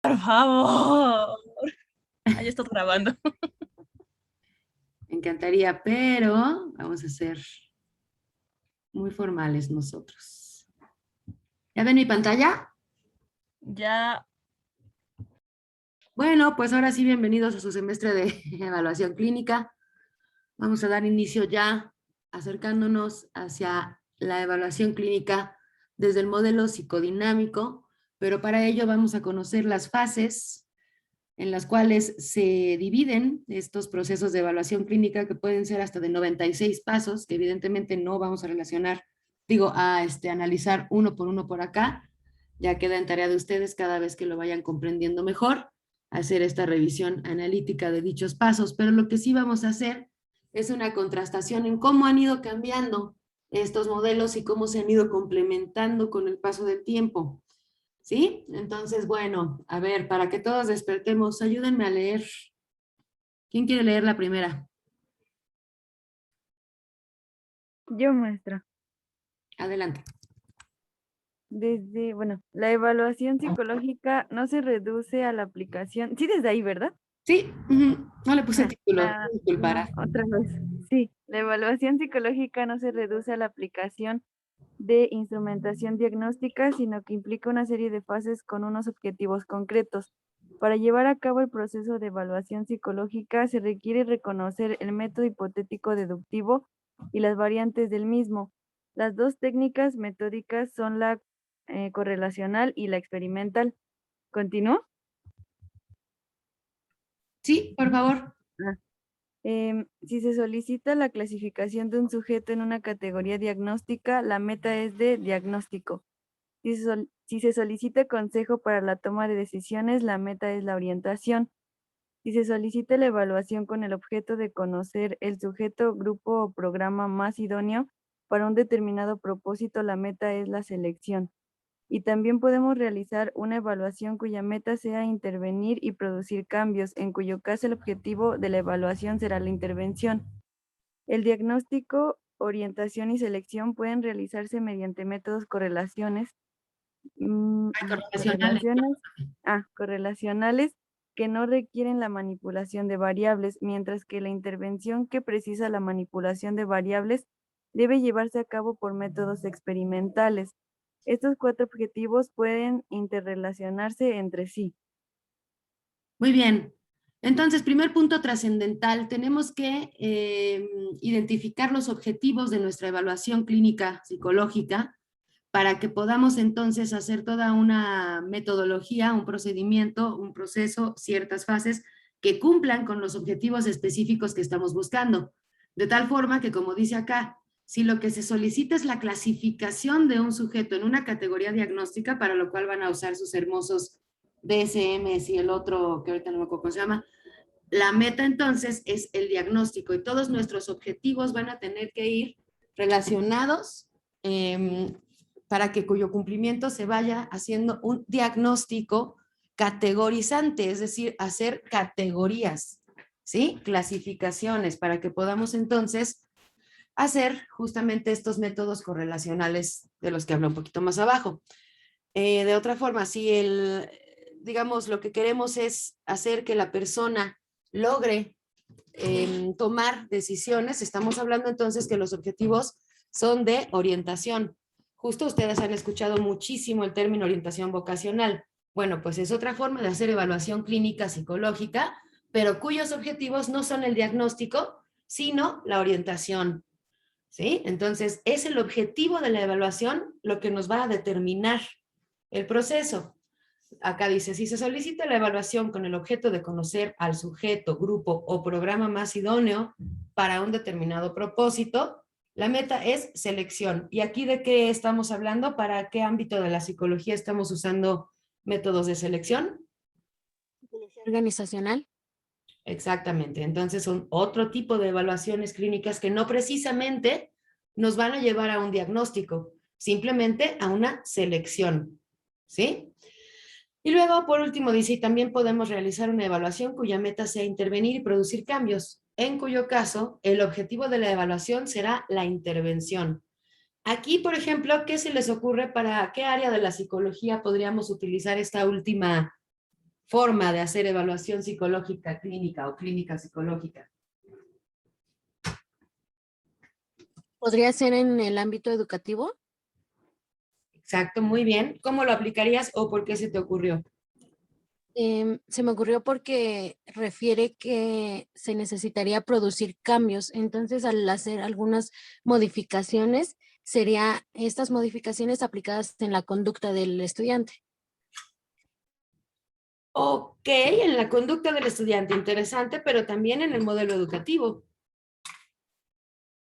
Por favor. Ahí estoy grabando. Me encantaría, pero vamos a ser muy formales nosotros. ¿Ya ven mi pantalla? Ya. Bueno, pues ahora sí, bienvenidos a su semestre de evaluación clínica. Vamos a dar inicio ya acercándonos hacia la evaluación clínica desde el modelo psicodinámico, pero para ello vamos a conocer las fases en las cuales se dividen estos procesos de evaluación clínica que pueden ser hasta de 96 pasos, que evidentemente no vamos a relacionar, analizar uno por acá, ya queda en tarea de ustedes cada vez que lo vayan comprendiendo mejor, hacer esta revisión analítica de dichos pasos, pero lo que sí vamos a hacer es una contrastación en cómo han ido cambiando estos modelos y cómo se han ido complementando con el paso del tiempo. ¿Sí? Entonces, bueno, a ver, para que todos despertemos, ayúdenme a leer. ¿Quién quiere leer la primera? Yo, maestra. Adelante. La evaluación psicológica no se reduce a la aplicación. Sí, desde ahí, ¿verdad? Sí, no le puse título, No, disculpará. otra vez. Sí, la evaluación psicológica no se reduce a la aplicación de instrumentación diagnóstica, sino que implica una serie de fases con unos objetivos concretos. Para llevar a cabo el proceso de evaluación psicológica se requiere reconocer el método hipotético deductivo y las variantes del mismo. Las dos técnicas metódicas son la correlacional y la experimental. ¿Continúo? Sí, por favor. Ah. Si se solicita la clasificación de un sujeto en una categoría diagnóstica, la meta es de diagnóstico. Si se solicita consejo para la toma de decisiones, la meta es la orientación. Si se solicita la evaluación con el objeto de conocer el sujeto, grupo o programa más idóneo para un determinado propósito, la meta es la selección. Y también podemos realizar una evaluación cuya meta sea intervenir y producir cambios, en cuyo caso el objetivo de la evaluación será la intervención. El diagnóstico, orientación y selección pueden realizarse mediante métodos Correlacionales. correlacionales que no requieren la manipulación de variables, mientras que la intervención que precisa la manipulación de variables debe llevarse a cabo por métodos experimentales. Estos 4 objetivos pueden interrelacionarse entre sí. Muy bien. Entonces, primer punto trascendental, tenemos que identificar los objetivos de nuestra evaluación clínica psicológica para que podamos entonces hacer toda una metodología, un procedimiento, un proceso, ciertas fases que cumplan con los objetivos específicos que estamos buscando. De tal forma que, como dice acá, si lo que se solicita es la clasificación de un sujeto en una categoría diagnóstica, para lo cual van a usar sus hermosos DSMs y el otro, que ahorita no me acuerdo cómo se llama, la meta entonces es el diagnóstico y todos nuestros objetivos van a tener que ir relacionados para que cuyo cumplimiento se vaya haciendo un diagnóstico categorizante, es decir, hacer categorías, ¿sí? Clasificaciones para que podamos entonces hacer justamente estos métodos correlacionales de los que hablo un poquito más abajo. De otra forma, si digamos, lo que queremos es hacer que la persona logre tomar decisiones, estamos hablando entonces que los objetivos son de orientación. Justo ustedes han escuchado muchísimo el término orientación vocacional. Bueno, pues es otra forma de hacer evaluación clínica psicológica, pero cuyos objetivos no son el diagnóstico, sino la orientación. ¿Sí? Entonces, es el objetivo de la evaluación lo que nos va a determinar el proceso. Acá dice, si se solicita la evaluación con el objeto de conocer al sujeto, grupo o programa más idóneo para un determinado propósito, la meta es selección. ¿Y aquí de qué estamos hablando? ¿Para qué ámbito de la psicología estamos usando métodos de selección? Organizacional. Exactamente. Entonces son otro tipo de evaluaciones clínicas que no precisamente nos van a llevar a un diagnóstico, simplemente a una selección. ¿Sí? Y luego, por último, dice, y también podemos realizar una evaluación cuya meta sea intervenir y producir cambios, en cuyo caso el objetivo de la evaluación será la intervención. Aquí, por ejemplo, ¿qué se les ocurre para qué área de la psicología podríamos utilizar esta última forma de hacer evaluación psicológica clínica o clínica psicológica? ¿Podría ser en el ámbito educativo? Exacto, muy bien. ¿Cómo lo aplicarías o por qué se te ocurrió? Se me ocurrió porque refiere que se necesitaría producir cambios. Entonces, al hacer algunas modificaciones, sería estas modificaciones aplicadas en la conducta del estudiante. Ok, en la conducta del estudiante, interesante, pero también en el modelo educativo,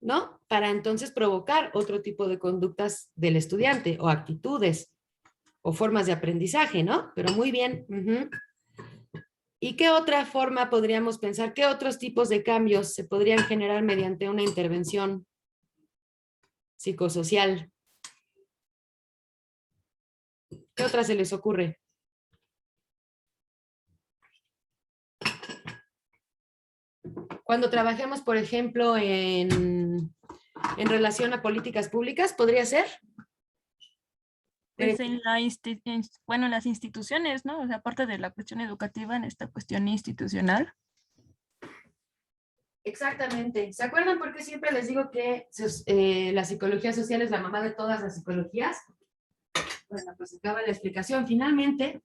¿no? Para entonces provocar otro tipo de conductas del estudiante o actitudes o formas de aprendizaje, ¿no? Pero muy bien. Ujú. ¿Y qué otra forma podríamos pensar? ¿Qué otros tipos de cambios se podrían generar mediante una intervención psicosocial? ¿Qué otra se les ocurre? Cuando trabajemos, por ejemplo, en relación a políticas públicas, ¿podría ser? Pues en bueno, en las instituciones, ¿no? O sea, aparte de la cuestión educativa, en esta cuestión institucional. Exactamente. ¿Se acuerdan por qué siempre les digo que la psicología social es la mamá de todas las psicologías? Bueno, pues acaba la explicación. Finalmente,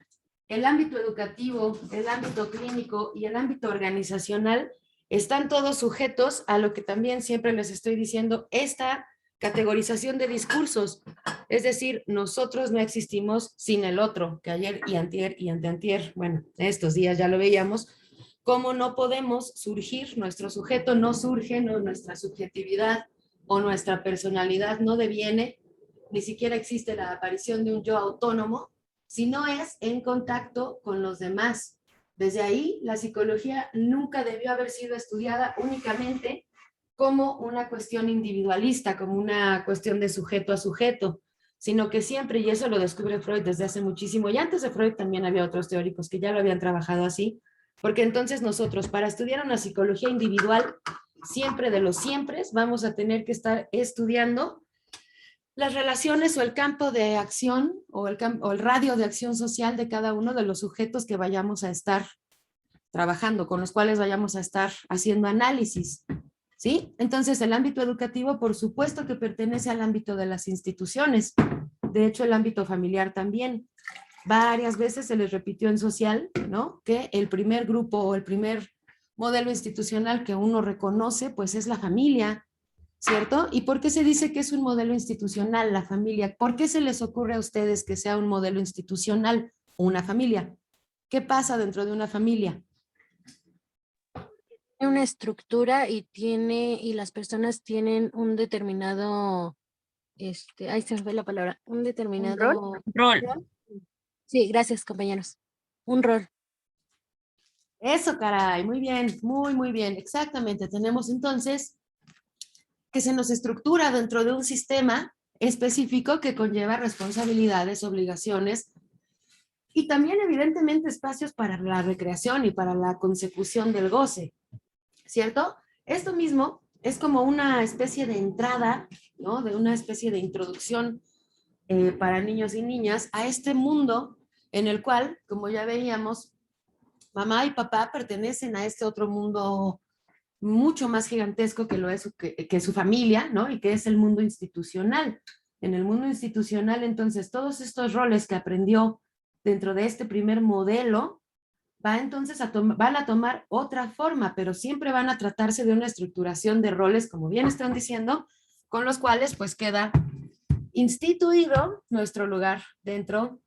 el ámbito educativo, el ámbito clínico y el ámbito organizacional están todos sujetos a lo que también siempre les estoy diciendo, esta categorización de discursos. Es decir, nosotros no existimos sin el otro, que ayer y antier y anteantier, bueno, estos días ya lo veíamos, cómo no podemos surgir, nuestro sujeto no surge, no, nuestra subjetividad o nuestra personalidad no deviene, ni siquiera existe la aparición de un yo autónomo, si no es en contacto con los demás. Desde ahí, la psicología nunca debió haber sido estudiada únicamente como una cuestión individualista, como una cuestión de sujeto a sujeto, sino que siempre, y eso lo descubre Freud desde hace muchísimo, y antes de Freud también había otros teóricos que ya lo habían trabajado así, porque entonces nosotros, para estudiar una psicología individual, siempre de los siempre, vamos a tener que estar estudiando las relaciones o el campo de acción o el radio de acción social de cada uno de los sujetos que vayamos a estar trabajando, con los cuales vayamos a estar haciendo análisis, ¿sí? Entonces, el ámbito educativo, por supuesto que pertenece al ámbito de las instituciones, de hecho, el ámbito familiar también. Varias veces se les repitió en social, ¿no? Que el primer grupo o el primer modelo institucional que uno reconoce, pues es la familia, ¿cierto? ¿Y por qué se dice que es un modelo institucional la familia? ¿Por qué se les ocurre a ustedes que sea un modelo institucional una familia? ¿Qué pasa dentro de una familia? Tiene una estructura y las personas tienen un determinado, ay, se me fue la palabra, un determinado Rol. rol. Sí, gracias, compañeros. Un rol. Eso, caray, muy bien, muy bien, exactamente. Tenemos entonces que se nos estructura dentro de un sistema específico que conlleva responsabilidades, obligaciones y también evidentemente espacios para la recreación y para la consecución del goce, ¿cierto? Esto mismo es como una especie de entrada, ¿no? De una especie de introducción para niños y niñas a este mundo en el cual, como ya veíamos, mamá y papá pertenecen a este otro mundo mucho más gigantesco que lo es que su familia, ¿no? Y que es el mundo institucional. En el mundo institucional, entonces, todos estos roles que aprendió dentro de este primer modelo, van a tomar otra forma, pero siempre van a tratarse de una estructuración de roles, como bien están diciendo, con los cuales pues queda instituido nuestro lugar dentro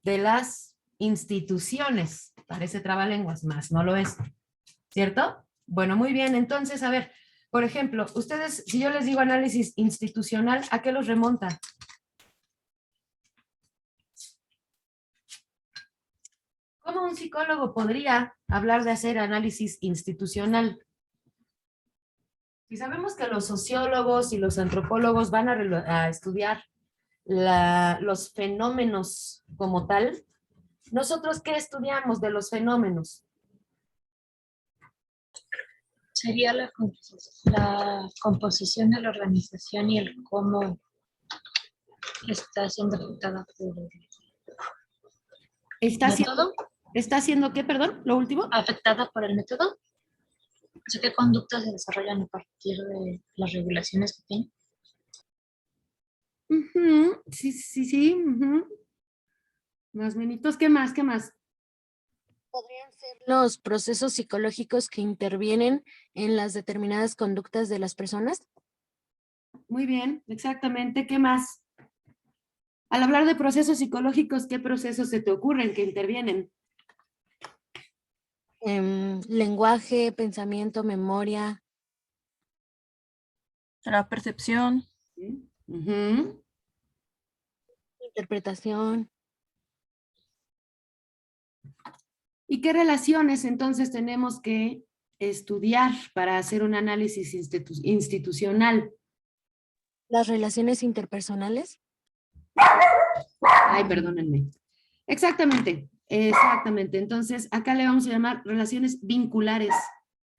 de las instituciones. Parece trabalenguas, más no lo es, ¿cierto? Bueno, muy bien. Entonces, a ver, por ejemplo, ustedes, si yo les digo análisis institucional, ¿a qué los remonta? ¿Cómo un psicólogo podría hablar de hacer análisis institucional? Si sabemos que los sociólogos y los antropólogos van a estudiar los fenómenos como tal, ¿nosotros qué estudiamos de los fenómenos? Sería la composición de la organización y el cómo está siendo afectada por Está método. ¿Está haciendo qué, perdón? ¿Lo último? ¿Afectada por el método? O sea, ¿qué conductas se desarrollan a partir de las regulaciones que tiene? Ujú, sí, sí, sí. Ujú. Más menitos, ¿qué más? ¿Qué más? ¿Podrían ser los procesos psicológicos que intervienen en las determinadas conductas de las personas? Muy bien, exactamente. ¿Qué más? Al hablar de procesos psicológicos, ¿qué procesos se te ocurren que intervienen? Lenguaje, pensamiento, memoria, La percepción. Ujú. interpretación. ¿Y qué relaciones entonces tenemos que estudiar para hacer un análisis institucional? Las relaciones interpersonales. Ay, perdónenme. Exactamente, exactamente. Entonces, acá le vamos a llamar relaciones vinculares.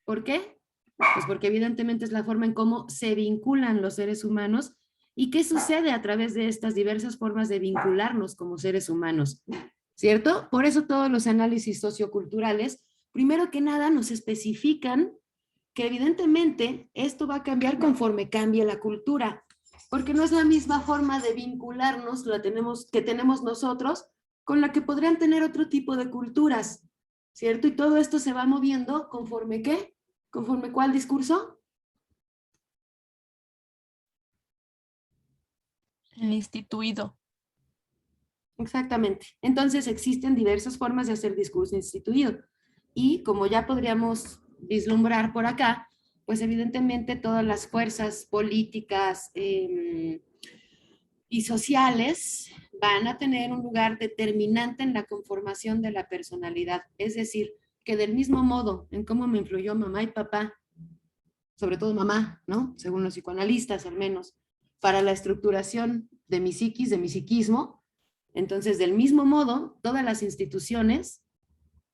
¿Por qué? Pues porque evidentemente es la forma en cómo se vinculan los seres humanos y qué sucede a través de estas diversas formas de vincularnos como seres humanos, ¿cierto? Por eso todos los análisis socioculturales, primero que nada, nos especifican que evidentemente esto va a cambiar conforme cambie la cultura, porque no es la misma forma de vincularnos que tenemos nosotros con la que podrían tener otro tipo de culturas, ¿cierto? Y todo esto se va moviendo conforme ¿qué? ¿Conforme cuál discurso? El instituido. Exactamente. Entonces existen diversas formas de hacer discurso instituido. Y como ya podríamos vislumbrar por acá, pues evidentemente todas las fuerzas políticas y sociales van a tener un lugar determinante en la conformación de la personalidad. Es decir, que del mismo modo en cómo me influyó mamá y papá, sobre todo mamá, ¿no? Según los psicoanalistas al menos, para la estructuración de mi psiquis, de mi psiquismo, entonces del mismo modo, todas las instituciones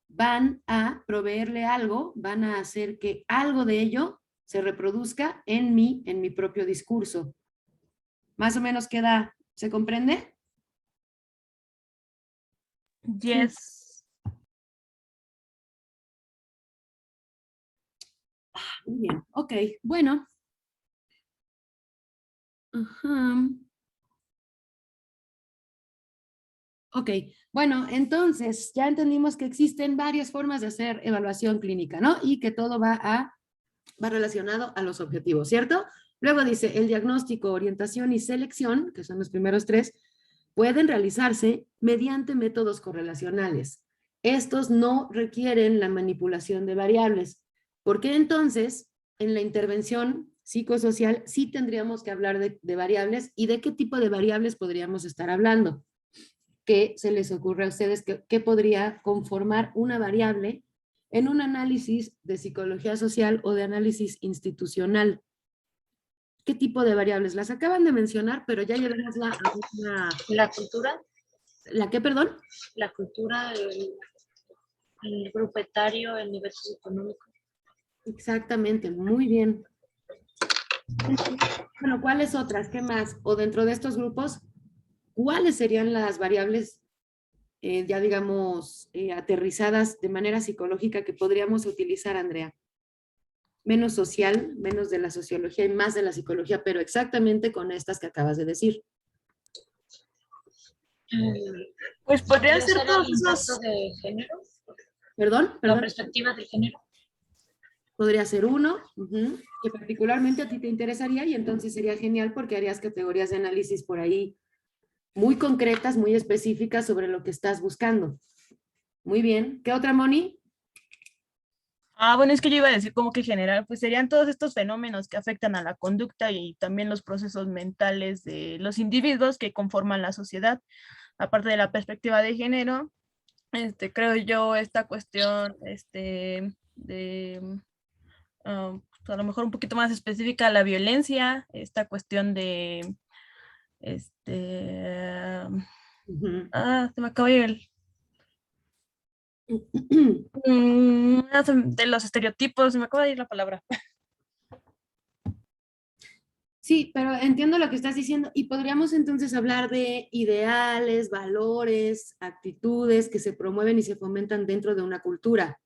van a proveerle algo, van a hacer que algo de ello se reproduzca en mi propio discurso. Más o menos queda, ¿se comprende? Sí. Yes. Muy bien, ok, bueno. Ajá. Ok, bueno, entonces ya entendimos que existen varias formas de hacer evaluación clínica, ¿no? Y que todo va relacionado a los objetivos, ¿cierto? Luego dice, el diagnóstico, orientación y selección, que son los primeros tres, pueden realizarse mediante métodos correlacionales. Estos no requieren la manipulación de variables, porque entonces en la intervención psicosocial sí tendríamos que hablar de variables y de qué tipo de variables podríamos estar hablando. ¿Qué se les ocurre a ustedes que podría conformar una variable en un análisis de psicología social o de análisis institucional? ¿Qué tipo de variables? Las acaban de mencionar, pero ya llevémosla a una... La cultura, ¿La qué, perdón? el grupo etario, el nivel socioeconómico. Exactamente, muy bien. Bueno, ¿cuáles otras? ¿Qué más? O dentro de estos grupos, ¿cuáles serían las variables, ya digamos, aterrizadas de manera psicológica que podríamos utilizar, Andrea? Menos social, menos de la sociología y más de la psicología, pero exactamente con estas que acabas de decir. Pues podrían ¿Podría ser ser todos el impacto esos. de género? ¿Perdón? La ¿Perdón? perspectiva de género. Podría ser uno, que particularmente a ti te interesaría y entonces sería genial porque harías categorías de análisis por ahí muy concretas, muy específicas sobre lo que estás buscando. Muy bien. ¿Qué otra, Moni? Ah, bueno, es que yo iba a decir como que general, pues serían todos estos fenómenos que afectan a la conducta y también los procesos mentales de los individuos que conforman la sociedad. Aparte de la perspectiva de género, creo yo esta cuestión, de, pues, a lo mejor un poquito más específica, la violencia, esta cuestión de, se me acaba de ir de los estereotipos, se me acaba de ir la palabra. Sí, pero entiendo lo que estás diciendo y podríamos entonces hablar de ideales, valores, actitudes que se promueven y se fomentan dentro de una cultura.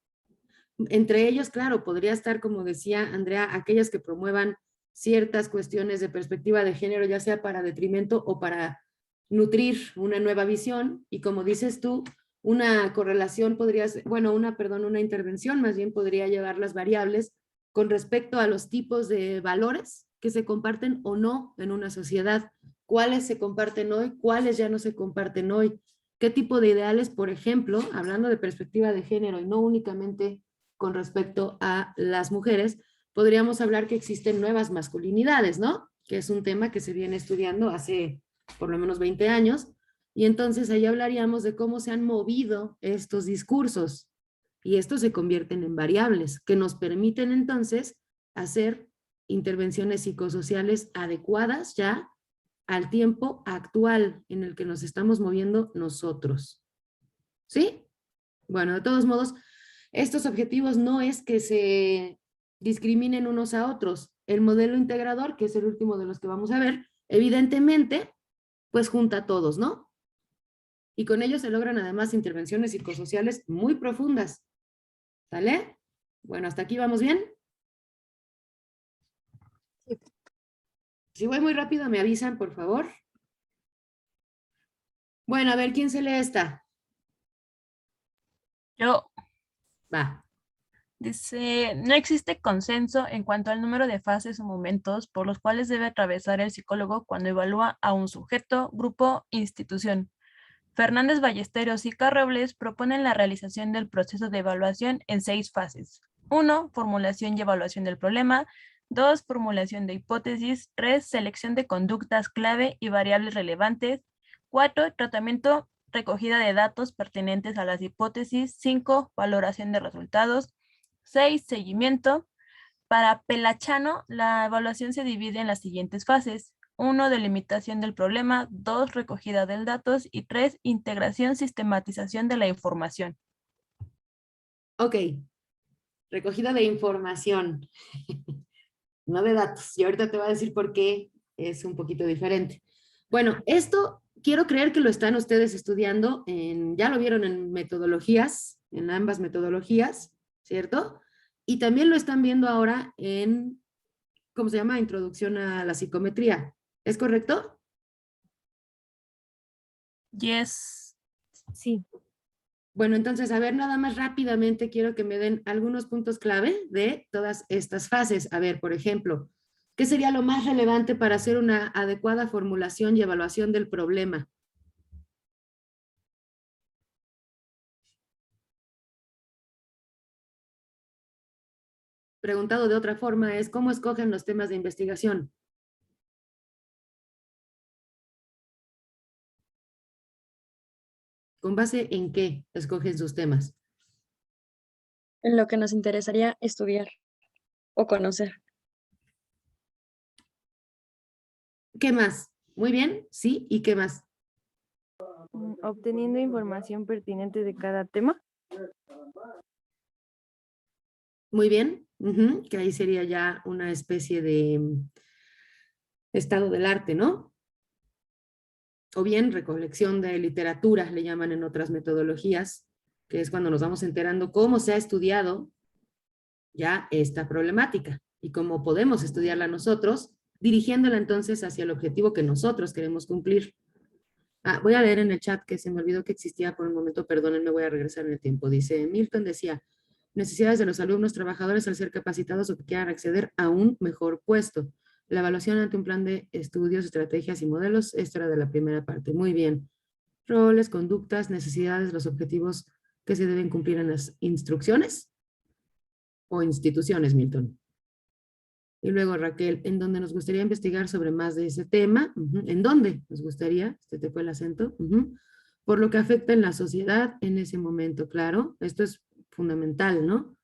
Entre ellos, claro, podría estar, como decía Andrea, aquellas que promuevan ciertas cuestiones de perspectiva de género, ya sea para detrimento o para nutrir una nueva visión. Y como dices tú, una correlación podría ser, bueno, una intervención más bien podría llevar las variables con respecto a los tipos de valores que se comparten o no en una sociedad. ¿Cuáles se comparten hoy? ¿Cuáles ya no se comparten hoy? ¿Qué tipo de ideales, por ejemplo, hablando de perspectiva de género y no únicamente con respecto a las mujeres, podríamos hablar que existen nuevas masculinidades, ¿no? Que es un tema que se viene estudiando hace por lo menos 20 años, y entonces ahí hablaríamos de cómo se han movido estos discursos, y estos se convierten en variables que nos permiten entonces hacer intervenciones psicosociales adecuadas ya al tiempo actual en el que nos estamos moviendo nosotros. ¿Sí? Bueno, de todos modos, estos objetivos no es que se discriminen unos a otros. El modelo integrador, que es el último de los que vamos a ver, evidentemente, pues junta a todos, ¿no? Y con ello se logran además intervenciones psicosociales muy profundas. ¿Sale? Bueno, hasta aquí vamos bien. Sí. Si voy muy rápido, me avisan, por favor. Bueno, a ver, ¿quién se lee esta? Yo, Va. dice, no existe consenso en cuanto al número de fases o momentos por los cuales debe atravesar el psicólogo cuando evalúa a un sujeto, grupo, institución. Fernández Ballesteros y Carrobles proponen la realización del proceso de evaluación en 6 fases. 1. Formulación y evaluación del problema. 2. Formulación de hipótesis. 3. Selección de conductas clave y variables relevantes. 4. Tratamiento, recogida de datos pertinentes a las hipótesis. 5. Valoración de resultados. 6. Seguimiento. Para Pelachano, la evaluación se divide en las siguientes fases. 1. Delimitación del problema. 2. Recogida de datos. Y 3. Integración, sistematización de la información. Ok. Recogida de información, no de datos. Y ahorita te voy a decir por qué es un poquito diferente. Bueno, esto quiero creer que lo están ustedes estudiando, ya lo vieron en metodologías, en ambas metodologías, ¿cierto? Y también lo están viendo ahora en, ¿cómo se llama? Introducción a la psicometría. ¿Es correcto? Yes. Sí. Bueno, entonces, a ver, nada más rápidamente quiero que me den algunos puntos clave de todas estas fases. A ver, por ejemplo, ¿qué sería lo más relevante para hacer una adecuada formulación y evaluación del problema? Preguntado de otra forma es, ¿cómo escogen los temas de investigación? ¿Con base en qué escogen sus temas? En lo que nos interesaría estudiar o conocer. ¿Qué más? Muy bien, sí, ¿y qué más? Obteniendo información pertinente de cada tema. Muy bien, que ahí sería ya una especie de estado del arte, ¿no? O bien recolección de literatura, le llaman en otras metodologías, que es cuando nos vamos enterando cómo se ha estudiado ya esta problemática y cómo podemos estudiarla nosotros, dirigiéndola entonces hacia el objetivo que nosotros queremos cumplir. Voy a leer en el chat que se me olvidó que existía por un momento, perdónenme, voy a regresar en el tiempo. Dice, Milton decía, necesidades de los alumnos trabajadores al ser capacitados o que quieran acceder a un mejor puesto. La evaluación ante un plan de estudios, estrategias y modelos, esto era de la primera parte. Muy bien. Roles, conductas, necesidades, los objetivos que se deben cumplir en las instrucciones o instituciones, Milton. Y luego Raquel, ¿en dónde nos gustaría investigar sobre más de ese tema? ¿En dónde nos gustaría? Este te fue el acento. Por lo que afecta en la sociedad en ese momento, claro. Esto es fundamental, ¿no?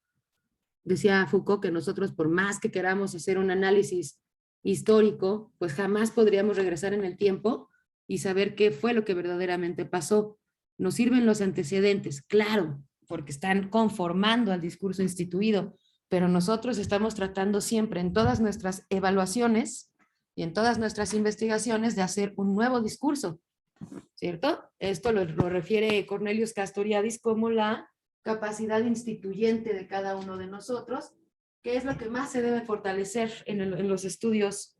Decía Foucault que nosotros, por más que queramos hacer un análisis histórico, pues jamás podríamos regresar en el tiempo y saber qué fue lo que verdaderamente pasó. Nos sirven los antecedentes, claro, porque están conformando al discurso instituido, pero nosotros estamos tratando siempre en todas nuestras evaluaciones y en todas nuestras investigaciones de hacer un nuevo discurso, ¿cierto? Esto lo refiere Cornelius Castoriadis como la capacidad instituyente de cada uno de nosotros, que es lo que más se debe fortalecer en los estudios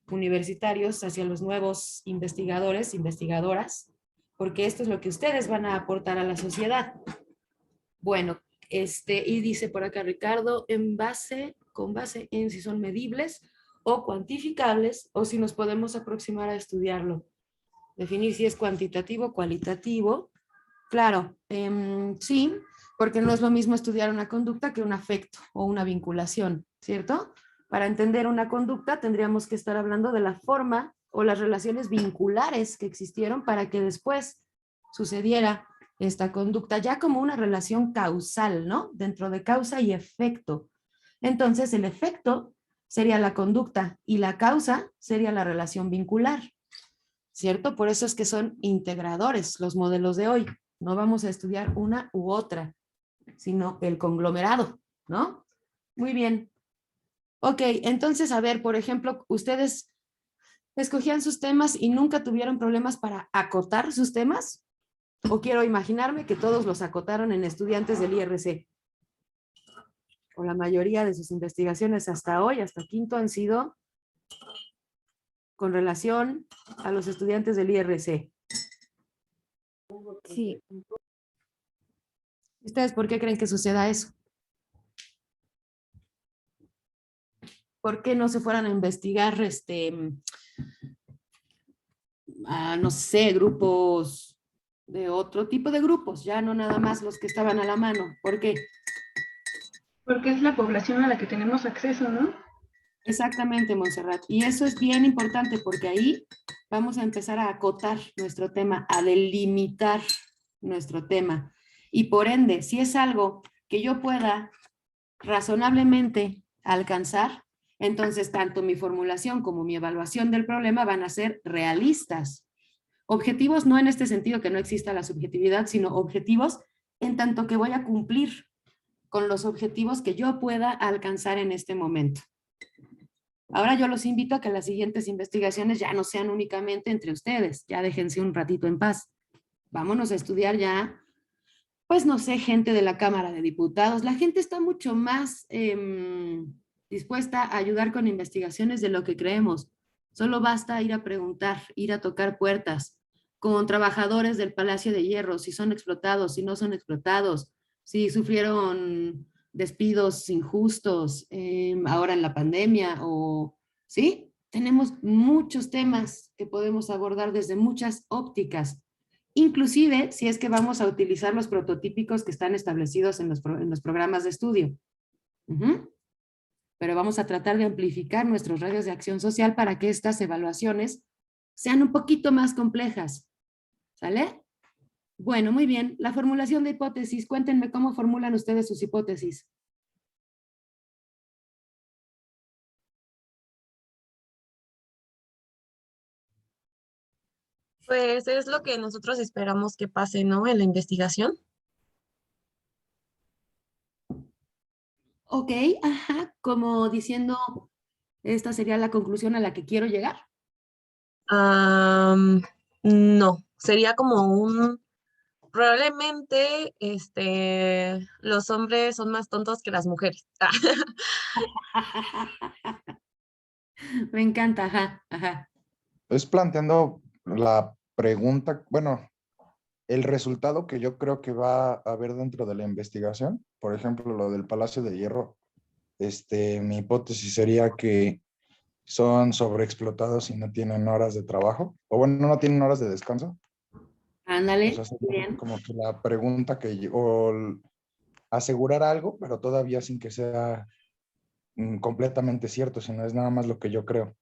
universitarios hacia los nuevos investigadores, investigadoras, porque esto es lo que ustedes van a aportar a la sociedad. Bueno, y dice por acá Ricardo, con base en si son medibles o cuantificables o si nos podemos aproximar a estudiarlo. Definir si es cuantitativo o cualitativo. Claro, sí, porque no es lo mismo estudiar una conducta que un afecto o una vinculación, ¿cierto? Para entender una conducta tendríamos que estar hablando de la forma o las relaciones vinculares que existieron para que después sucediera esta conducta ya como una relación causal, ¿no? Dentro de causa y efecto. Entonces el efecto sería la conducta y la causa sería la relación vincular, ¿cierto? Por eso es que son integradores los modelos de hoy. No vamos a estudiar una u otra, sino el conglomerado, ¿no? Muy bien. Ok, entonces, a ver, por ejemplo, ustedes escogían sus temas y nunca tuvieron problemas para acotar sus temas. O quiero imaginarme que todos los acotaron en estudiantes del IRC. O la mayoría de sus investigaciones hasta hoy, hasta quinto, han sido con relación a los estudiantes del IRC. Sí, ¿Ustedes por qué creen que suceda eso? ¿Por qué no se fueran a investigar, no sé, grupos de otro tipo de grupos, ya no nada más los que estaban a la mano? ¿Por qué? Porque es la población a la que tenemos acceso, ¿no? Exactamente, Montserrat. Y eso es bien importante porque ahí vamos a empezar a acotar nuestro tema, a delimitar nuestro tema. Y por ende, si es algo que yo pueda razonablemente alcanzar, entonces tanto mi formulación como mi evaluación del problema van a ser realistas. Objetivos no en este sentido que no exista la subjetividad, sino objetivos en tanto que voy a cumplir con los objetivos que yo pueda alcanzar en este momento. Ahora yo los invito a que las siguientes investigaciones ya no sean únicamente entre ustedes, ya déjense un ratito en paz. Vámonos a estudiar ya, pues no sé, gente de la Cámara de Diputados. La gente está mucho más dispuesta a ayudar con investigaciones de lo que creemos. Solo basta ir a preguntar, ir a tocar puertas con trabajadores del Palacio de Hierro, si son explotados, si no son explotados, si sufrieron despidos injustos ahora en la pandemia o, ¿sí? Tenemos muchos temas que podemos abordar desde muchas ópticas, inclusive si es que vamos a utilizar los prototípicos que están establecidos en los programas de estudio. Pero vamos a tratar de amplificar nuestros radios de acción social para que estas evaluaciones sean un poquito más complejas. ¿Sale? Bueno, muy bien. La formulación de hipótesis. Cuéntenme cómo formulan ustedes sus hipótesis. Pues es lo que nosotros esperamos que pase, ¿no? En la investigación. Ok, ajá, como diciendo, esta sería la conclusión a la que quiero llegar. No, sería como probablemente, los hombres son más tontos que las mujeres. Me encanta, ajá, ajá. Es planteando la pregunta, bueno, el resultado que yo creo que va a haber dentro de la investigación, por ejemplo, lo del Palacio de Hierro, mi hipótesis sería que son sobreexplotados y no tienen horas de trabajo, o bueno, no tienen horas de descanso. Ándale, O sea, sería bien. como que la pregunta o asegurar algo, pero todavía sin que sea completamente cierto, sino es nada más lo que yo creo.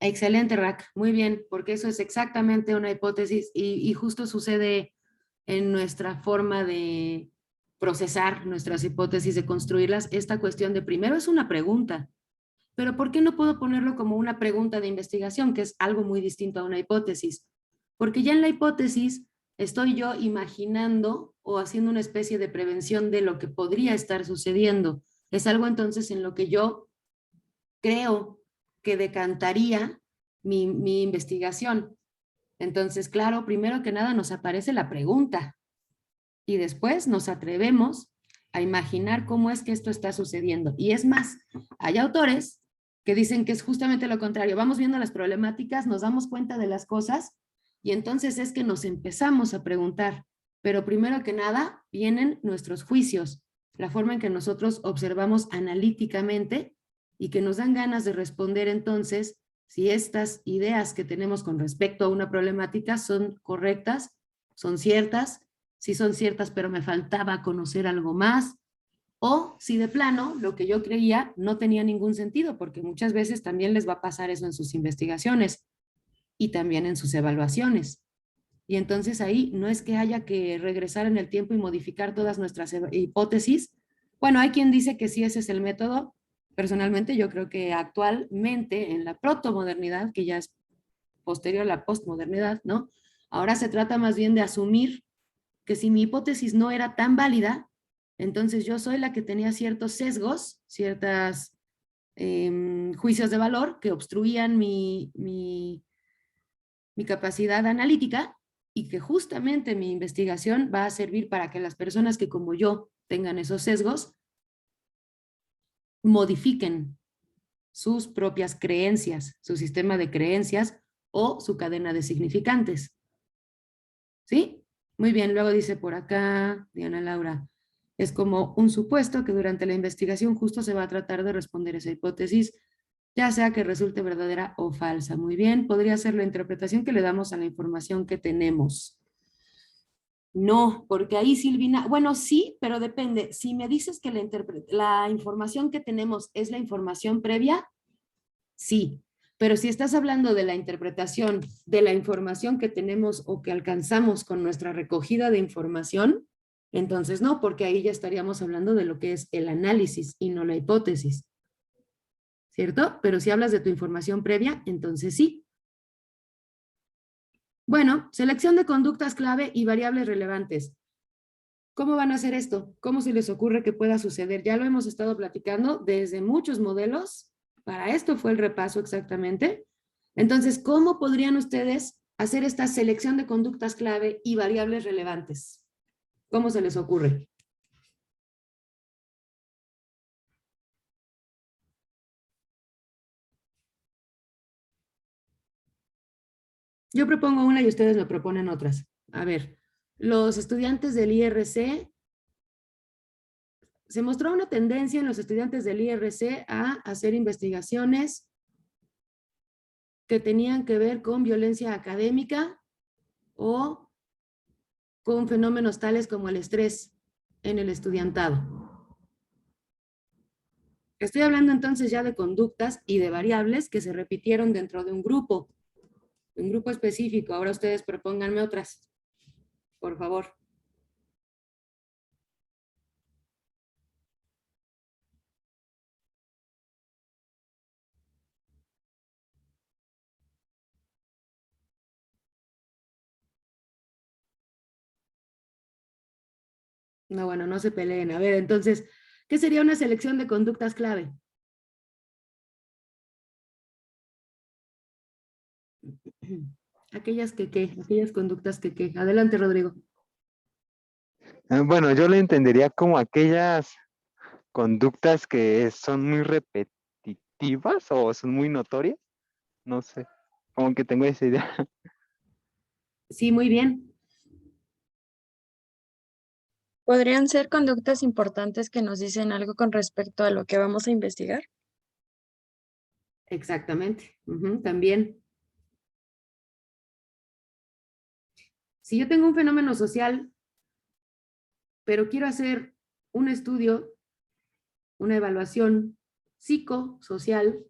Excelente, Rack. Muy bien, porque eso es exactamente una hipótesis y justo sucede en nuestra forma de procesar nuestras hipótesis, de construirlas. Esta cuestión de primero es una pregunta, pero ¿por qué no puedo ponerlo como una pregunta de investigación, que es algo muy distinto a una hipótesis? Porque ya en la hipótesis estoy yo imaginando o haciendo una especie de prevención de lo que podría estar sucediendo. Es algo entonces en lo que yo creo que decantaría mi investigación. Entonces, claro, primero que nada nos aparece la pregunta y después nos atrevemos a imaginar cómo es que esto está sucediendo. Y es más, hay autores que dicen que es justamente lo contrario. Vamos viendo las problemáticas, nos damos cuenta de las cosas y entonces es que nos empezamos a preguntar. Pero primero que nada vienen nuestros juicios, la forma en que nosotros observamos analíticamente y que nos dan ganas de responder entonces si estas ideas que tenemos con respecto a una problemática son correctas, son ciertas, si son ciertas pero me faltaba conocer algo más, o si de plano lo que yo creía no tenía ningún sentido, porque muchas veces también les va a pasar eso en sus investigaciones y también en sus evaluaciones. Y entonces ahí no es que haya que regresar en el tiempo y modificar todas nuestras hipótesis. Bueno, hay quien dice que sí, ese es el método. Personalmente yo creo que actualmente en la protomodernidad, que ya es posterior a la postmodernidad, ¿no? Ahora se trata más bien de asumir que si mi hipótesis no era tan válida, entonces yo soy la que tenía ciertos sesgos, ciertos juicios de valor que obstruían mi capacidad analítica y que justamente mi investigación va a servir para que las personas que como yo tengan esos sesgos modifiquen sus propias creencias, su sistema de creencias o su cadena de significantes. ¿Sí? Muy bien, luego dice por acá, Diana Laura, es como un supuesto que durante la investigación justo se va a tratar de responder esa hipótesis, ya sea que resulte verdadera o falsa. Muy bien, podría ser la interpretación que le damos a la información que tenemos. No, porque ahí Silvina, bueno, sí, pero depende. Si me dices que la información que tenemos es la información previa, sí. Pero si estás hablando de la interpretación de la información que tenemos o que alcanzamos con nuestra recogida de información, entonces no, porque ahí ya estaríamos hablando de lo que es el análisis y no la hipótesis. ¿Cierto? Pero si hablas de tu información previa, entonces sí. Bueno, selección de conductas clave y variables relevantes. ¿Cómo van a hacer esto? ¿Cómo se les ocurre que pueda suceder? Ya lo hemos estado platicando desde muchos modelos. Para esto fue el repaso exactamente. Entonces, ¿cómo podrían ustedes hacer esta selección de conductas clave y variables relevantes? ¿Cómo se les ocurre? Yo propongo una y ustedes me proponen otras. A ver, los estudiantes del IRC, se mostró una tendencia en los estudiantes del IRC a hacer investigaciones que tenían que ver con violencia académica o con fenómenos tales como el estrés en el estudiantado. Estoy hablando entonces ya de conductas y de variables que se repitieron dentro de un grupo específico. Ahora ustedes propónganme otras, por favor. No, bueno, no se peleen. A ver, entonces, ¿qué sería una selección de conductas clave? Aquellas conductas que. Adelante, Rodrigo. Bueno, yo lo entendería como aquellas conductas que son muy repetitivas o son muy notorias. No sé, como que tengo esa idea. Sí, muy bien. ¿Podrían ser conductas importantes que nos dicen algo con respecto a lo que vamos a investigar? Exactamente, también. Si yo tengo un fenómeno social, pero quiero hacer un estudio, una evaluación psicosocial,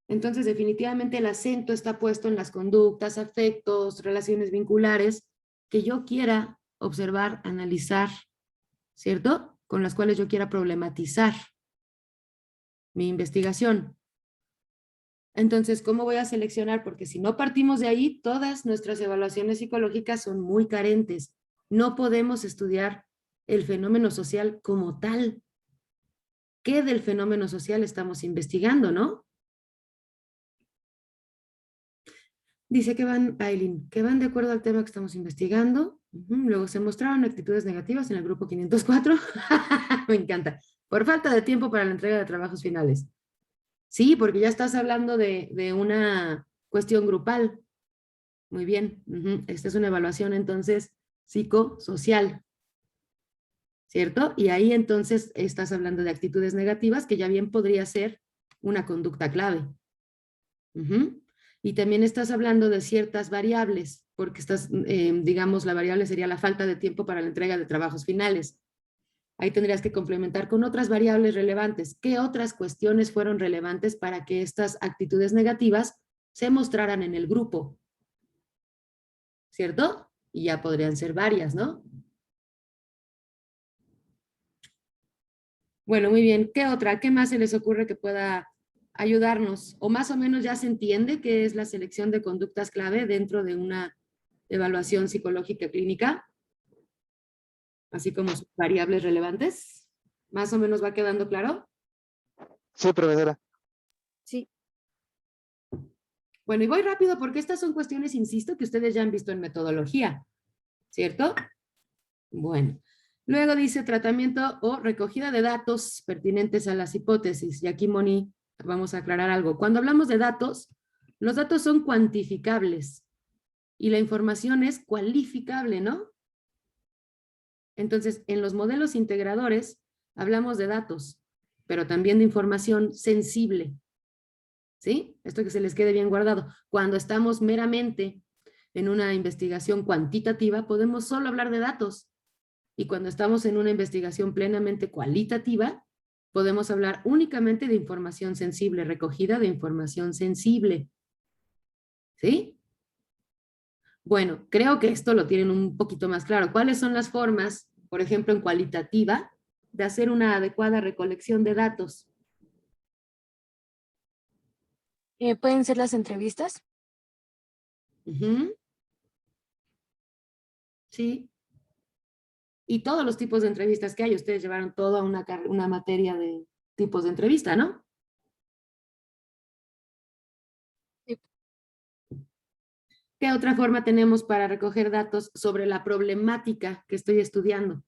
entonces definitivamente el acento está puesto en las conductas, afectos, relaciones vinculares que yo quiera observar, analizar, ¿cierto? Con las cuales yo quiera problematizar mi investigación. Entonces, ¿cómo voy a seleccionar? Porque si no partimos de ahí, todas nuestras evaluaciones psicológicas son muy carentes. No podemos estudiar el fenómeno social como tal. ¿Qué del fenómeno social estamos investigando, no? Dice que van, Aileen, que van de acuerdo al tema que estamos investigando. Luego se mostraron actitudes negativas en el grupo 504. Me encanta. Por falta de tiempo para la entrega de trabajos finales. Sí, porque ya estás hablando de una cuestión grupal. Muy bien. Esta es una evaluación entonces psicosocial. ¿Cierto? Y ahí entonces estás hablando de actitudes negativas que ya bien podría ser una conducta clave. Y también estás hablando de ciertas variables, porque estás, digamos, la variable sería la falta de tiempo para la entrega de trabajos finales. Ahí tendrías que complementar con otras variables relevantes. ¿Qué otras cuestiones fueron relevantes para que estas actitudes negativas se mostraran en el grupo? ¿Cierto? Y ya podrían ser varias, ¿no? Bueno, muy bien. ¿Qué otra? ¿Qué más se les ocurre que pueda ayudarnos? O más o menos ya se entiende qué es la selección de conductas clave dentro de una evaluación psicológica clínica, así como sus variables relevantes. ¿Más o menos va quedando claro? Sí, profesora. Sí. Bueno, y voy rápido porque estas son cuestiones, insisto, que ustedes ya han visto en metodología, ¿cierto? Bueno. Luego dice tratamiento o recogida de datos pertinentes a las hipótesis. Y aquí, Moni, vamos a aclarar algo. Cuando hablamos de datos, los datos son cuantificables y la información es cualificable, ¿no? Entonces, en los modelos integradores hablamos de datos, pero también de información sensible. ¿Sí? Esto que se les quede bien guardado. Cuando estamos meramente en una investigación cuantitativa, podemos solo hablar de datos. Y cuando estamos en una investigación plenamente cualitativa, podemos hablar únicamente de información sensible, recogida de información sensible. ¿Sí? Bueno, creo que esto lo tienen un poquito más claro. ¿Cuáles son las formas, por ejemplo, en cualitativa, de hacer una adecuada recolección de datos? ¿Pueden ser las entrevistas? Sí. Y todos los tipos de entrevistas que hay, ustedes llevaron toda una materia de tipos de entrevista, ¿no? Sí. ¿Qué otra forma tenemos para recoger datos sobre la problemática que estoy estudiando?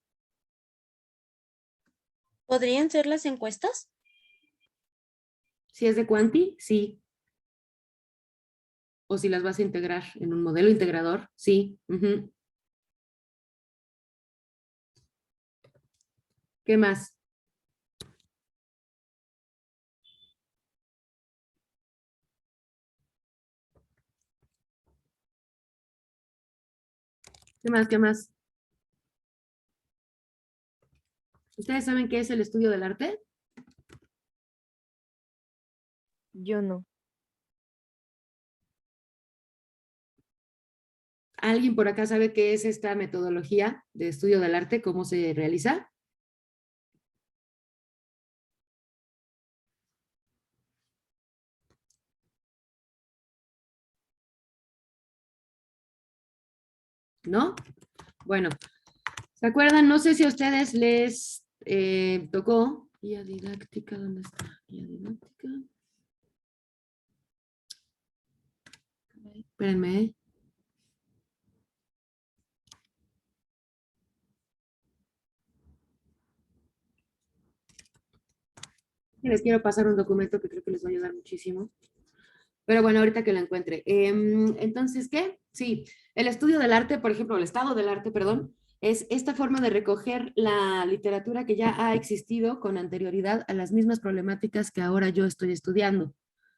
¿Podrían ser las encuestas? Si es de cuanti, sí. O si las vas a integrar en un modelo integrador, sí. ¿Qué más? ¿Qué más? ¿Qué más? ¿Ustedes saben qué es el estudio del arte? Yo no. ¿Alguien por acá sabe qué es esta metodología de estudio del arte? ¿Cómo se realiza? ¿No? Bueno, ¿se acuerdan? No sé si a ustedes les tocó. Guía didáctica, ¿dónde está? Guía didáctica. Espérenme. Les quiero pasar un documento que creo que les va a ayudar muchísimo. Pero bueno, ahorita que lo encuentre. Entonces, ¿qué? Sí, el estudio del arte, por ejemplo, el estado del arte, perdón, es esta forma de recoger la literatura que ya ha existido con anterioridad a las mismas problemáticas que ahora yo estoy estudiando.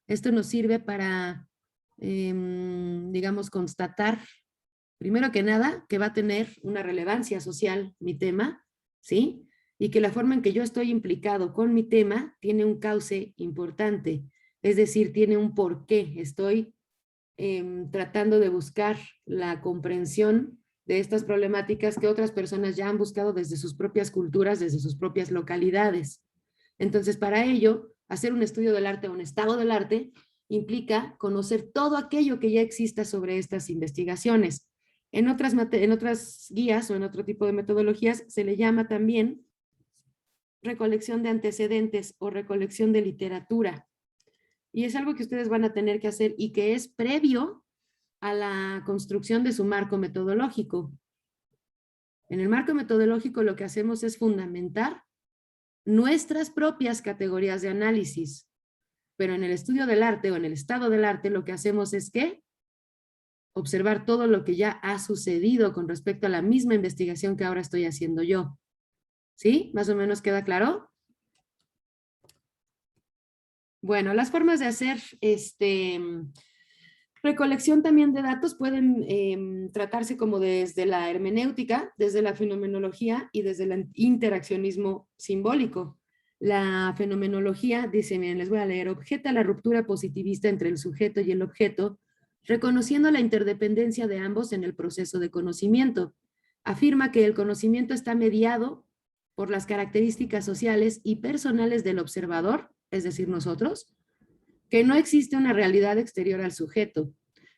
Esto nos sirve para, digamos, constatar, primero que nada, que va a tener una relevancia social mi tema, ¿sí? Y que la forma en que yo estoy implicado con mi tema tiene un cauce importante, es decir, tiene un porqué. Estoy tratando de buscar la comprensión de estas problemáticas que otras personas ya han buscado desde sus propias culturas, desde sus propias localidades. Entonces, para ello, hacer un estudio del arte o un estado del arte implica conocer todo aquello que ya exista sobre estas investigaciones. En otras guías o en otro tipo de metodologías se le llama también recolección de antecedentes o recolección de literatura. Y es algo que ustedes van a tener que hacer y que es previo a la construcción de su marco metodológico. En el marco metodológico lo que hacemos es fundamentar nuestras propias categorías de análisis, pero en el estudio del arte o en el estado del arte lo que hacemos es que observar todo lo que ya ha sucedido con respecto a la misma investigación que ahora estoy haciendo yo. ¿Sí? ¿Más o menos queda claro? Bueno, las formas de hacer recolección también de datos pueden tratarse como desde la hermenéutica, desde la fenomenología y desde el interaccionismo simbólico. La fenomenología dice, miren, les voy a leer, objeta la ruptura positivista entre el sujeto y el objeto, reconociendo la interdependencia de ambos en el proceso de conocimiento. Afirma que el conocimiento está mediado por las características sociales y personales del observador, es decir, nosotros, que no existe una realidad exterior al sujeto.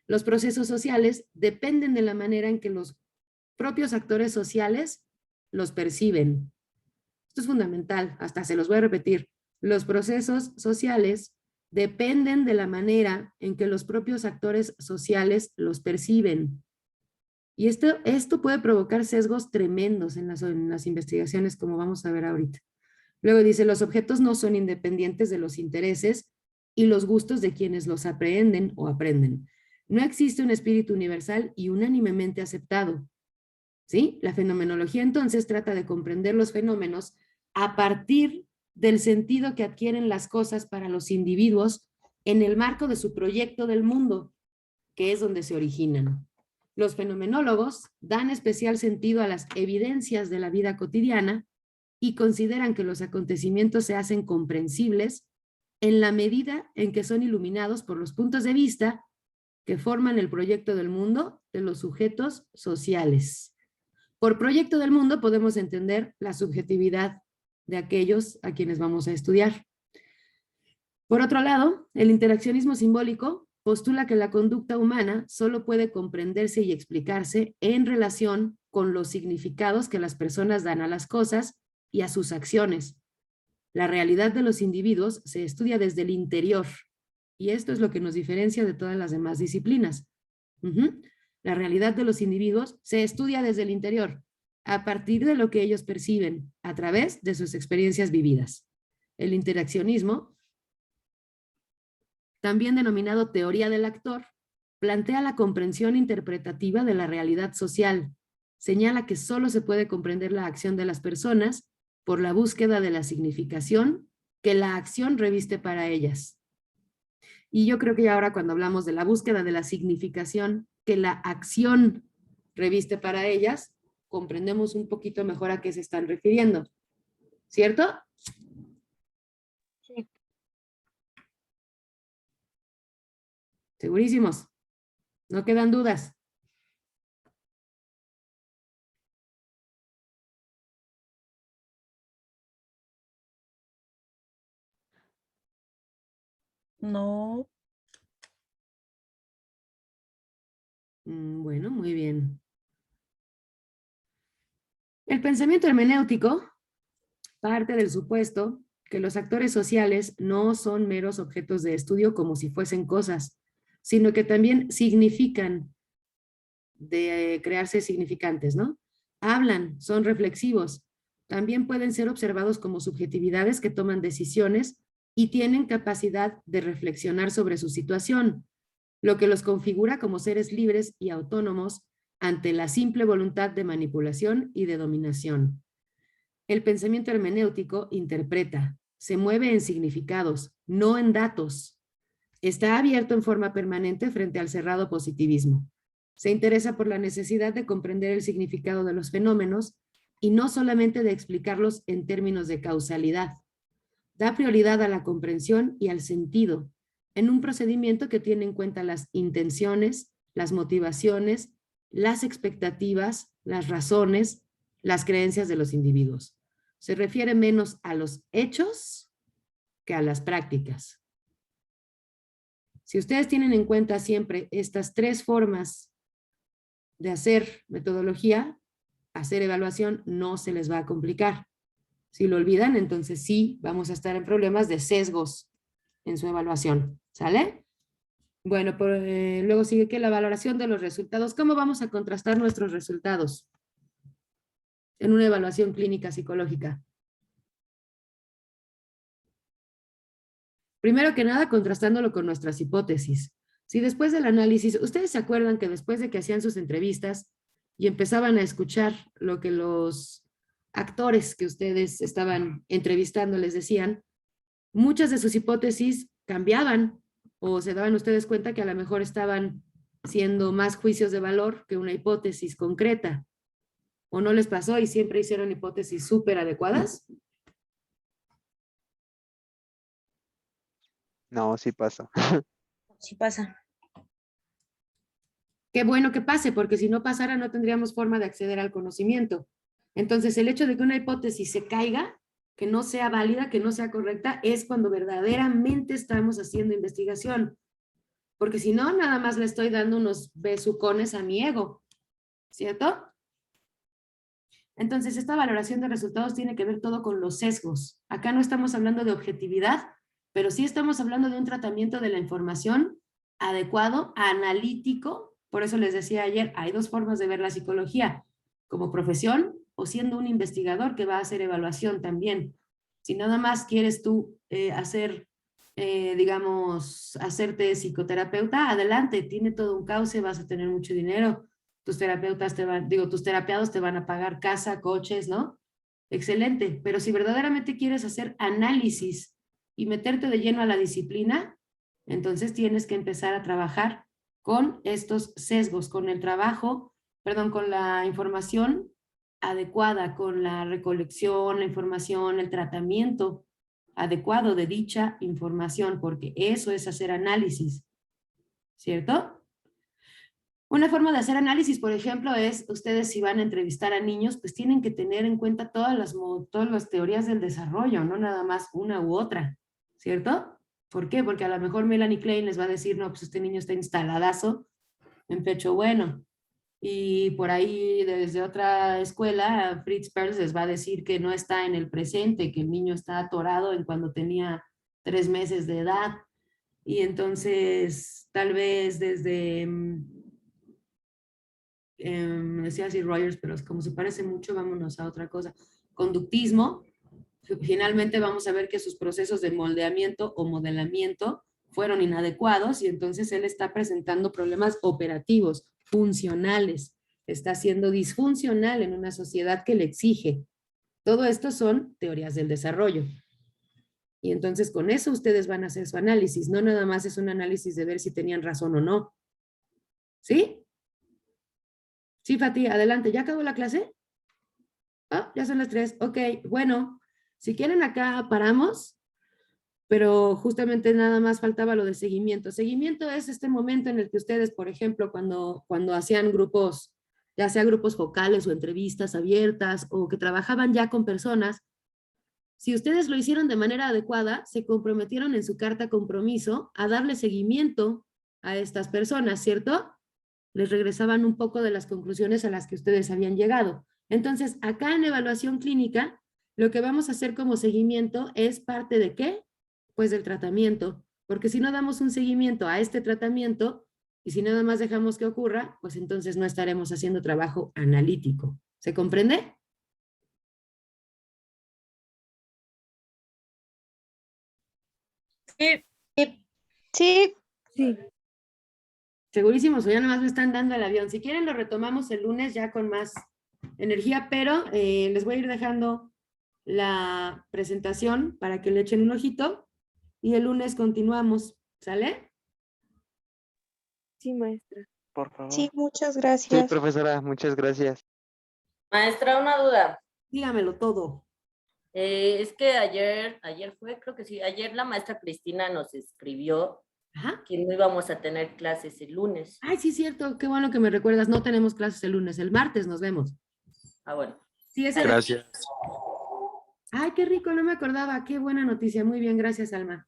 Los procesos sociales dependen de la manera en que los propios actores sociales los perciben. Esto es fundamental, hasta se los voy a repetir. Los procesos sociales dependen de la manera en que los propios actores sociales los perciben. Y esto puede provocar sesgos tremendos en las investigaciones, como vamos a ver ahorita. Luego dice, los objetos no son independientes de los intereses y los gustos de quienes los aprehenden o aprenden. No existe un espíritu universal y unánimemente aceptado. ¿Sí? La fenomenología entonces trata de comprender los fenómenos a partir del sentido que adquieren las cosas para los individuos en el marco de su proyecto del mundo, que es donde se originan. Los fenomenólogos dan especial sentido a las evidencias de la vida cotidiana y consideran que los acontecimientos se hacen comprensibles en la medida en que son iluminados por los puntos de vista que forman el proyecto del mundo de los sujetos sociales. Por proyecto del mundo podemos entender la subjetividad de aquellos a quienes vamos a estudiar. Por otro lado, el interaccionismo simbólico postula que la conducta humana solo puede comprenderse y explicarse en relación con los significados que las personas dan a las cosas y a sus acciones. La realidad de los individuos se estudia desde el interior, y esto es lo que nos diferencia de todas las demás disciplinas. La realidad de los individuos se estudia desde el interior, a partir de lo que ellos perciben, a través de sus experiencias vividas. El interaccionismo, también denominado teoría del actor, plantea la comprensión interpretativa de la realidad social. Señala que solo se puede comprender la acción de las personas por la búsqueda de la significación que la acción reviste para ellas. Y yo creo que ahora cuando hablamos de la búsqueda de la significación que la acción reviste para ellas, comprendemos un poquito mejor a qué se están refiriendo. ¿Cierto? Sí. ¿Segurísimos? ¿No quedan dudas? No. Bueno, muy bien. El pensamiento hermenéutico parte del supuesto que los actores sociales no son meros objetos de estudio como si fuesen cosas, sino que también significan, de crearse significantes, ¿no? Hablan, son reflexivos, también pueden ser observados como subjetividades que toman decisiones y tienen capacidad de reflexionar sobre su situación, lo que los configura como seres libres y autónomos ante la simple voluntad de manipulación y de dominación. El pensamiento hermenéutico interpreta, se mueve en significados, no en datos. Está abierto en forma permanente frente al cerrado positivismo. Se interesa por la necesidad de comprender el significado de los fenómenos y no solamente de explicarlos en términos de causalidad. Da prioridad a la comprensión y al sentido, en un procedimiento que tiene en cuenta las intenciones, las motivaciones, las expectativas, las razones, las creencias de los individuos. Se refiere menos a los hechos que a las prácticas. Si ustedes tienen en cuenta siempre estas tres formas de hacer metodología, hacer evaluación, no se les va a complicar. Si lo olvidan, entonces sí vamos a estar en problemas de sesgos en su evaluación. ¿Sale? Bueno, luego sigue que la valoración de los resultados. ¿Cómo vamos a contrastar nuestros resultados en una evaluación clínica psicológica? Primero que nada, contrastándolo con nuestras hipótesis. Si después del análisis, ustedes se acuerdan que después de que hacían sus entrevistas y empezaban a escuchar lo que los actores que ustedes estaban entrevistando les decían, muchas de sus hipótesis cambiaban o se daban ustedes cuenta que a lo mejor estaban siendo más juicios de valor que una hipótesis concreta. ¿O no les pasó y siempre hicieron hipótesis súper adecuadas? No, sí pasa. Sí pasa. Qué bueno que pase, porque si no pasara no tendríamos forma de acceder al conocimiento. Entonces, el hecho de que una hipótesis se caiga, que no sea válida, que no sea correcta, es cuando verdaderamente estamos haciendo investigación. Porque si no, nada más le estoy dando unos besucones a mi ego, ¿cierto? Entonces, esta valoración de resultados tiene que ver todo con los sesgos. Acá no estamos hablando de objetividad, pero sí estamos hablando de un tratamiento de la información adecuado, analítico. Por eso les decía ayer, hay dos formas de ver la psicología, como profesión o siendo un investigador que va a hacer evaluación también. Si nada más quieres tú digamos, hacerte psicoterapeuta, adelante, tiene todo un cauce, vas a tener mucho dinero, tus terapeutas tus terapeados te van a pagar casa, coches, ¿no? Excelente, pero si verdaderamente quieres hacer análisis y meterte de lleno a la disciplina, entonces tienes que empezar a trabajar con estos sesgos, con el trabajo, con la información adecuada, con la recolección, la información, el tratamiento adecuado de dicha información, porque eso es hacer análisis, ¿cierto? Una forma de hacer análisis, por ejemplo, es, ustedes si van a entrevistar a niños, pues tienen que tener en cuenta todas las teorías del desarrollo, no nada más una u otra, ¿cierto? ¿Por qué? Porque a lo mejor Melanie Klein les va a decir, no, pues este niño está instaladazo en pecho bueno. Y por ahí desde otra escuela, Fritz Perls les va a decir que no está en el presente, que el niño está atorado en cuando tenía 3 meses de edad. Y entonces, tal vez desde, decía así Rogers, pero como se parece mucho, vámonos a otra cosa. Conductismo, finalmente vamos a ver que sus procesos de moldeamiento o modelamiento fueron inadecuados y entonces él está presentando problemas operativos, funcionales, está siendo disfuncional en una sociedad que le exige. Todo esto son teorías del desarrollo. Y entonces con eso ustedes van a hacer su análisis, no nada más es un análisis de ver si tenían razón o no. ¿Sí? Sí, Fati, adelante. ¿Ya acabó la clase? Ah, ya son las 3. Ok, bueno, si quieren acá paramos, pero justamente nada más faltaba lo de seguimiento. Seguimiento es este momento en el que ustedes, por ejemplo, cuando hacían grupos, ya sea grupos focales o entrevistas abiertas o que trabajaban ya con personas, si ustedes lo hicieron de manera adecuada, se comprometieron en su carta compromiso a darle seguimiento a estas personas, ¿cierto? Les regresaban un poco de las conclusiones a las que ustedes habían llegado. Entonces, acá en evaluación clínica, lo que vamos a hacer como seguimiento es parte de ¿qué? Pues del tratamiento, porque si no damos un seguimiento a este tratamiento y si nada más dejamos que ocurra, pues entonces no estaremos haciendo trabajo analítico. ¿Se comprende? Sí. Sí. Sí. Segurísimos, o ya nada más me están dando el avión. Si quieren lo retomamos el lunes ya con más energía, pero les voy a ir dejando la presentación para que le echen un ojito y el lunes continuamos, ¿sale? Sí, maestra. Por favor. Sí, muchas Sí, gracias. profesora, muchas gracias. Maestra, una duda. Dígamelo todo. Es que ayer fue, creo que sí, ayer la maestra Cristina nos escribió que no íbamos a tener clases el lunes. Ay, sí, cierto, qué bueno que me recuerdas, no tenemos clases el lunes, el martes nos vemos. Ah, bueno. Sí, Gracias. Ay, qué rico, no me acordaba, qué buena noticia, muy bien, gracias, Alma.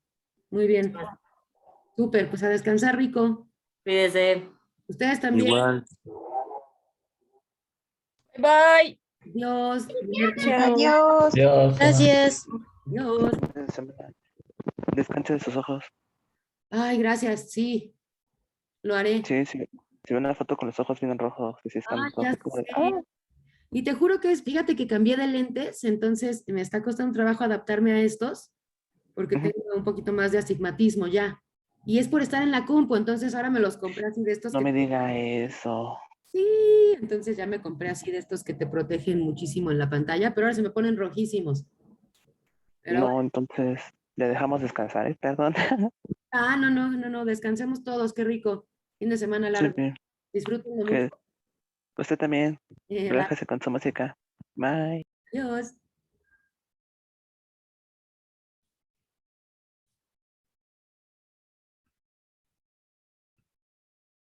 Muy bien. Súper, pues a descansar rico. Cuídese. Ustedes también. Igual. Bye. Adiós. Adiós. Gracias. Adiós. Descanse de sus ojos. Ay, gracias, sí. Lo haré. Sí, sí. Si ve una foto con los ojos bien rojos, que sí están los Ya ojos como de, sé. ¡ah! Y te juro que fíjate que cambié de lentes, entonces me está costando trabajo adaptarme a estos, porque Ujú. tengo un poquito más de astigmatismo ya. Y es por estar en la compu, entonces ahora me los compré así de estos No que... me diga eso. Sí, entonces ya me compré así de estos que te protegen muchísimo en la pantalla, pero ahora se me ponen rojísimos. Pero No, bueno. entonces le dejamos descansar, ¿eh? Perdón. No, descansemos todos, qué rico. Fin de semana Sí, largo. Disfrútenlo que mucho. usted también. Bye. Relájese con su música. Bye. Adiós.